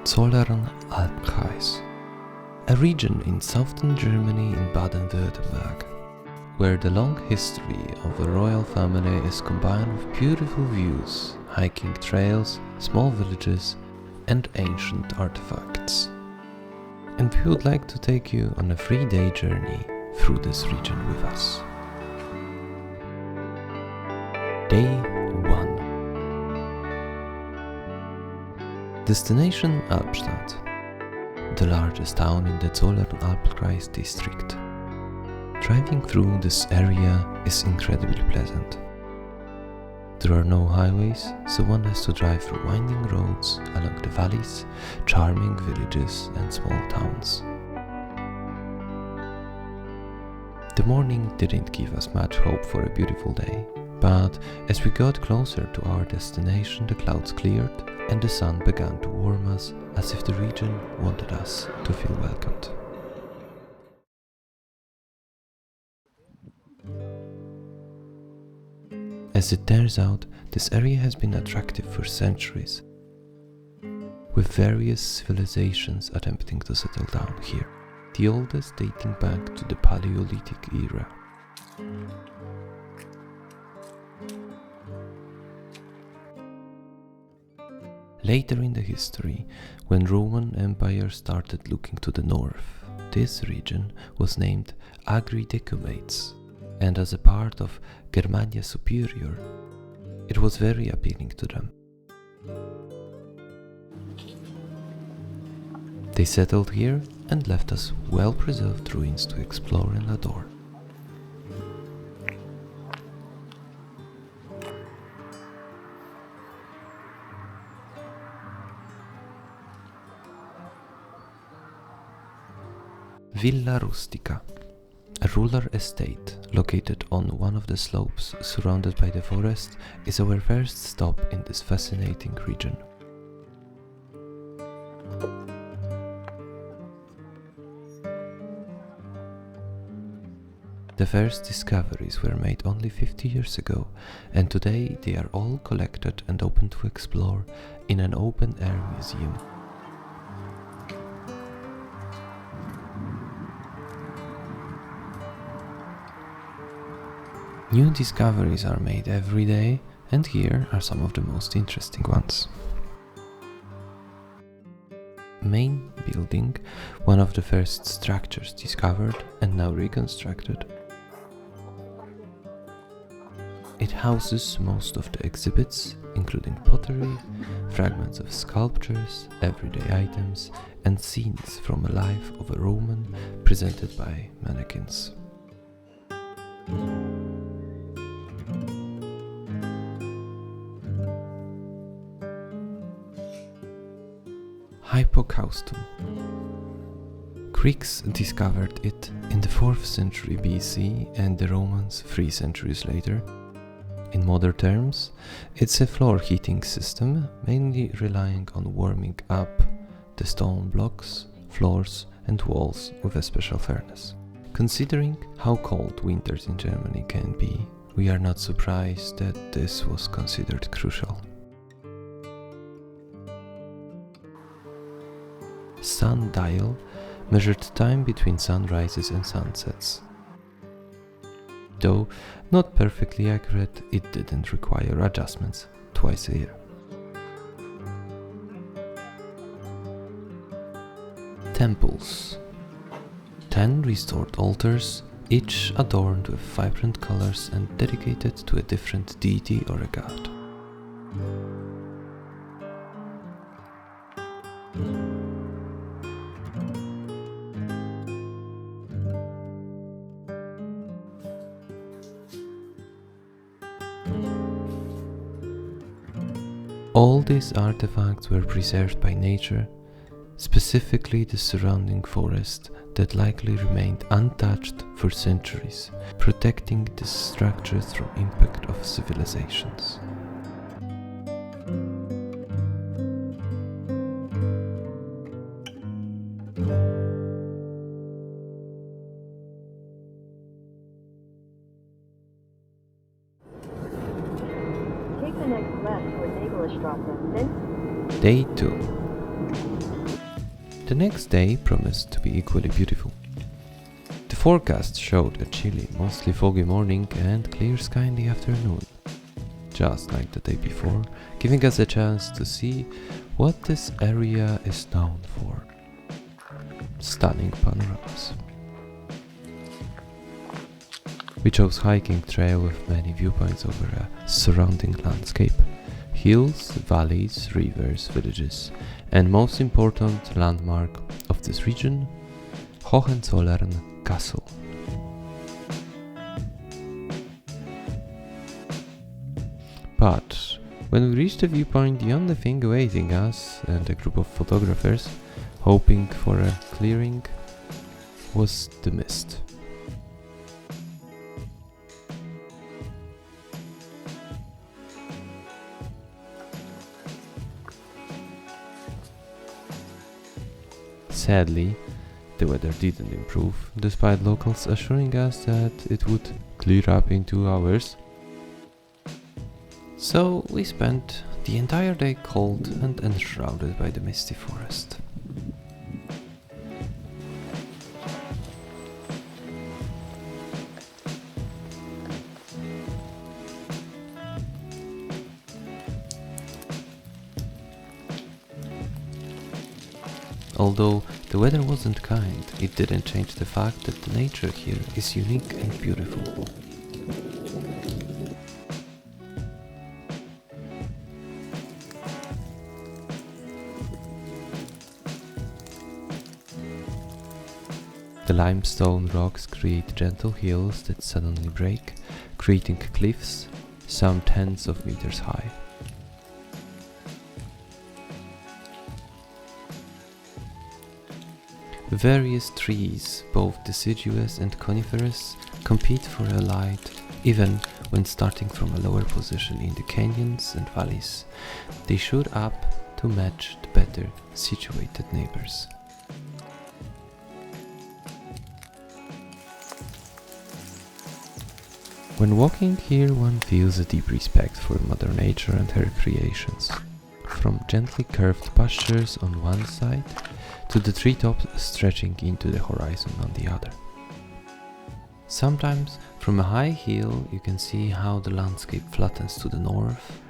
Zollernalbkreis, a region in southern Germany in Baden-Württemberg, where the long history of a royal family is combined with beautiful views, hiking trails, small villages, and ancient artifacts. And we would like to take you on a 3-day journey through this region with us. Day 1. Destination Albstadt, the largest town in the Zollernalbkreis district. Driving through this area is incredibly pleasant. There are no highways, so one has to drive through winding roads along the valleys, charming villages and small towns. The morning didn't give us much hope for a beautiful day, but as we got closer to our destination, the clouds cleared and the sun began to warm us as if the region wanted us to feel welcomed. As it turns out, this area has been attractive for centuries, with various civilizations attempting to settle down here, the oldest dating back to the Paleolithic era. Later in the history, when Roman Empire started looking to the north, this region was named Agridecumates, and as a part of Germania Superior, it was very appealing to them. They settled here and left us well-preserved ruins to explore and adore. Villa Rustica, a rural estate located on one of the slopes surrounded by the forest, is our first stop in this fascinating region. The first discoveries were made only 50 years ago, and today they are all collected and open to explore in an open-air museum. New discoveries are made every day, and here are some of the most interesting ones. Main building, one of the first structures discovered and now reconstructed. It houses most of the exhibits, including pottery, fragments of sculptures, everyday items, and scenes from a life of a Roman presented by mannequins. Hypocaustum. Greeks discovered it in the 4th century BC and the Romans 3 centuries later. In modern terms, it's a floor heating system mainly relying on warming up the stone blocks, floors and walls with a special furnace. Considering how cold winters in Germany can be, we are not surprised that this was considered crucial. Sundial measured time between sunrises and sunsets. Though not perfectly accurate, it didn't require adjustments twice a year. Temples. 10 restored altars, each adorned with vibrant colors and dedicated to a different deity or a god. All these artifacts were preserved by nature, specifically the surrounding forest that likely remained untouched for centuries, protecting the structures from impact of civilizations. Day 2. The next day promised to be equally beautiful. The forecast showed a chilly, mostly foggy morning and clear sky in the afternoon, just like the day before, giving us a chance to see what this area is known for. Stunning panoramas. We chose hiking trail with many viewpoints over a surrounding landscape. Hills, valleys, rivers, villages, and most important landmark of this region, Hohenzollern Castle. But when we reached the viewpoint, the only thing awaiting us and a group of photographers hoping for a clearing was the mist. Sadly, the weather didn't improve, despite locals assuring us that it would clear up in 2 hours. So we spent the entire day cold and enshrouded by the misty forest. Although the weather wasn't kind, it didn't change the fact that the nature here is unique and beautiful. The limestone rocks create gentle hills that suddenly break, creating cliffs some tens of meters high. Various trees, both deciduous and coniferous, compete for a light even when starting from a lower position in the canyons and valleys. They shoot up to match the better situated neighbors. When walking here, one feels a deep respect for Mother Nature and her creations. From gently curved pastures on one side to the treetops stretching into the horizon on the other. Sometimes from a high hill you can see how the landscape flattens to the north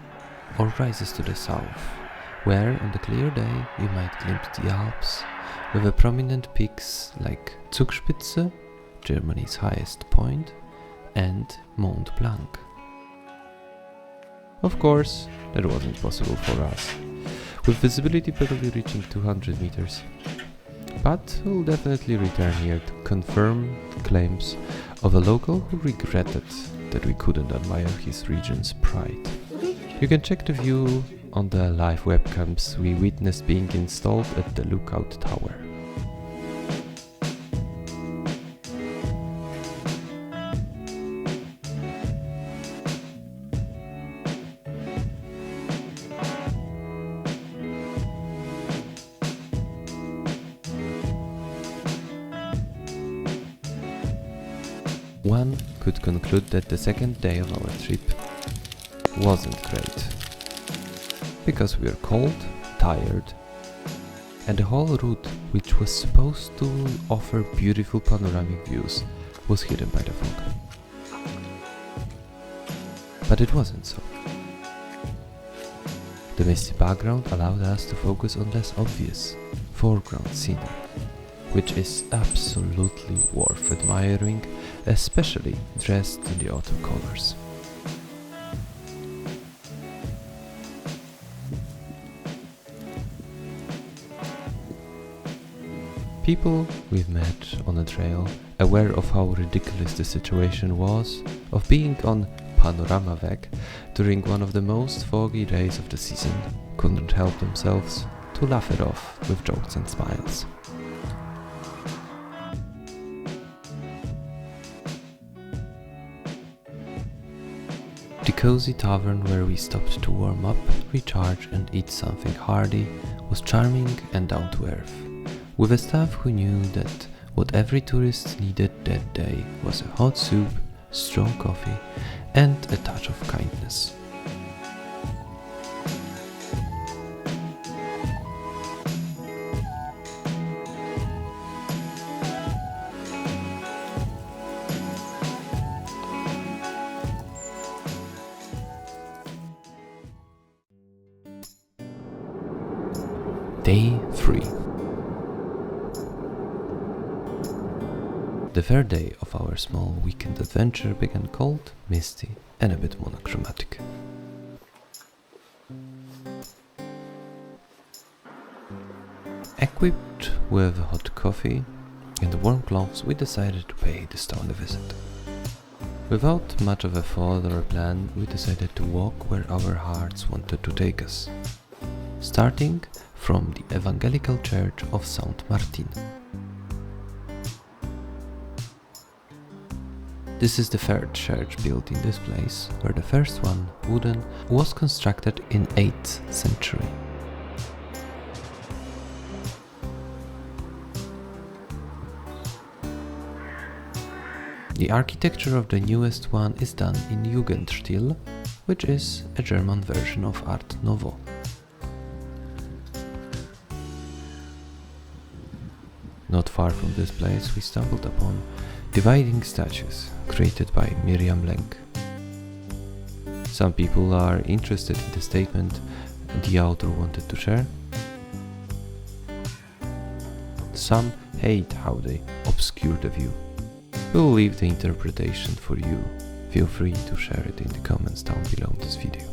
or rises to the south, where on the clear day you might glimpse the Alps with a prominent peaks like Zugspitze, Germany's highest point, and Mont Blanc. Of course, that wasn't possible for us, with visibility barely reaching 200 meters. But we'll definitely return here to confirm the claims of a local who regretted that we couldn't admire his region's pride. You can check the view on the live webcams we witnessed being installed at the lookout tower. One could conclude that the second day of our trip wasn't great, because we were cold, tired, and the whole route, which was supposed to offer beautiful panoramic views, was hidden by the fog. But it wasn't so. The misty background allowed us to focus on less obvious foreground scenery, which is absolutely worth admiring, especially dressed in the autumn colors. People we've met on a trail, aware of how ridiculous the situation was of being on Panoramaweg during one of the most foggy days of the season, couldn't help themselves to laugh it off with jokes and smiles. The cozy tavern where we stopped to warm up, recharge and eat something hearty was charming and down to earth, with a staff who knew that what every tourist needed that day was a hot soup, strong coffee and a touch of kindness. Day 3. The third day of our small weekend adventure began cold, misty and a bit monochromatic. Equipped with hot coffee and warm gloves, we decided to pay this town a visit. Without much of a thought or a plan, we decided to walk where our hearts wanted to take us, starting from the Evangelical Church of Saint Martin. This is the third church built in this place, where the first one, wooden, was constructed in 8th century. The architecture of the newest one is done in Jugendstil, which is a German version of Art Nouveau. Not far from this place we stumbled upon dividing statues created by Miriam Lenk. Some people are interested in the statement the author wanted to share. Some hate how they obscure the view. We'll leave the interpretation for you. Feel free to share it in the comments down below this video.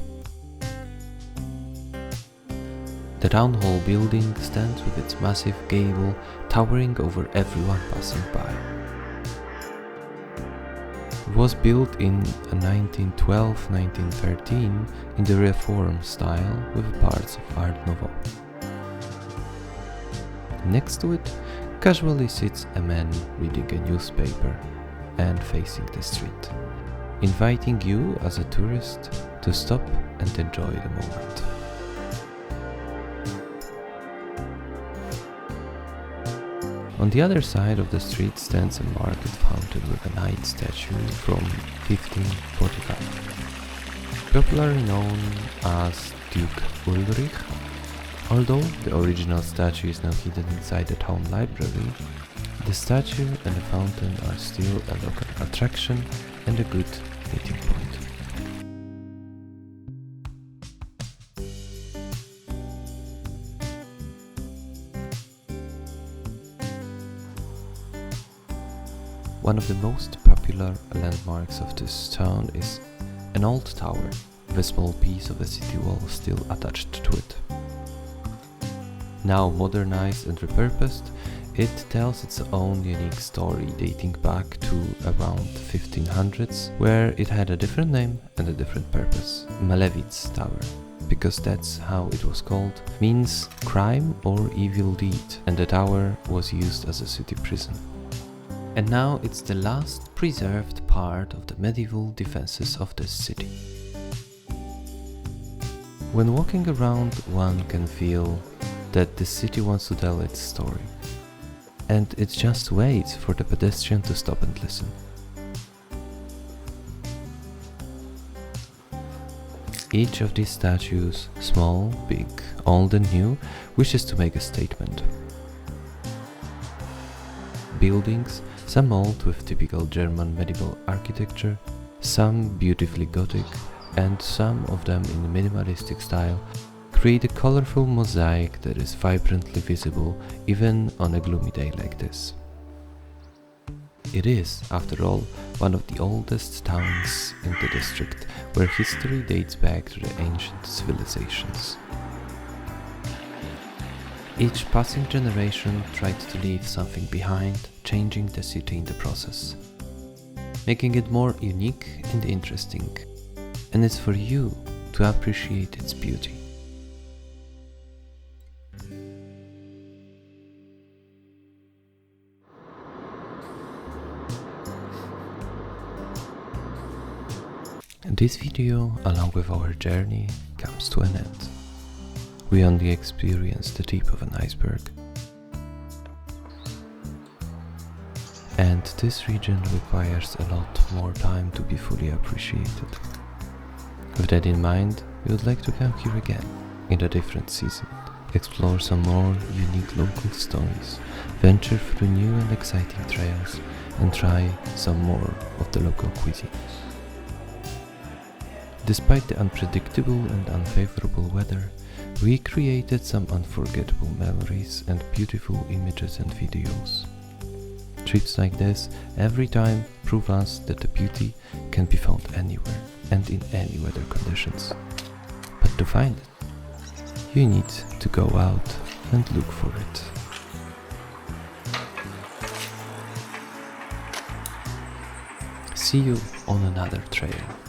The town hall building stands with its massive gable towering over everyone passing by. It was built in 1912-1913 in the Reform style with parts of Art Nouveau. Next to it casually sits a man reading a newspaper and facing the street, inviting you as a tourist to stop and enjoy the moment. On the other side of the street stands a market fountain with a knight statue from 1545, popularly known as Duke Ulrich. Although the original statue is now hidden inside the town library, the statue and the fountain are still a local attraction and a good meeting point. One of the most popular landmarks of this town is an old tower with a small piece of the city wall still attached to it. Now modernized and repurposed, it tells its own unique story dating back to around 1500s, where it had a different name and a different purpose. Malevich Tower, because that's how it was called, means crime or evil deed, and the tower was used as a city prison. And now it's the last preserved part of the medieval defenses of this city. When walking around, one can feel that the city wants to tell its story, and it just waits for the pedestrian to stop and listen. Each of these statues, small, big, old and new, wishes to make a statement. Buildings, some old with typical German medieval architecture, some beautifully Gothic, and some of them in a minimalistic style, create a colorful mosaic that is vibrantly visible even on a gloomy day like this. It is, after all, one of the oldest towns in the district, where history dates back to the ancient civilizations. Each passing generation tried to leave something behind, changing the city in the process, making it more unique and interesting, and it's for you to appreciate its beauty. This video, along with our journey, comes to an end. We only experienced the tip of an iceberg. And this region requires a lot more time to be fully appreciated. With that in mind, we would like to come here again, in a different season, explore some more unique local stories, venture through new and exciting trails, and try some more of the local cuisine. Despite the unpredictable and unfavorable weather, We created some unforgettable memories and beautiful images and videos. Trips like this every time prove us that the beauty can be found anywhere and in any weather conditions. But to find it, you need to go out and look for it. See you on another trail.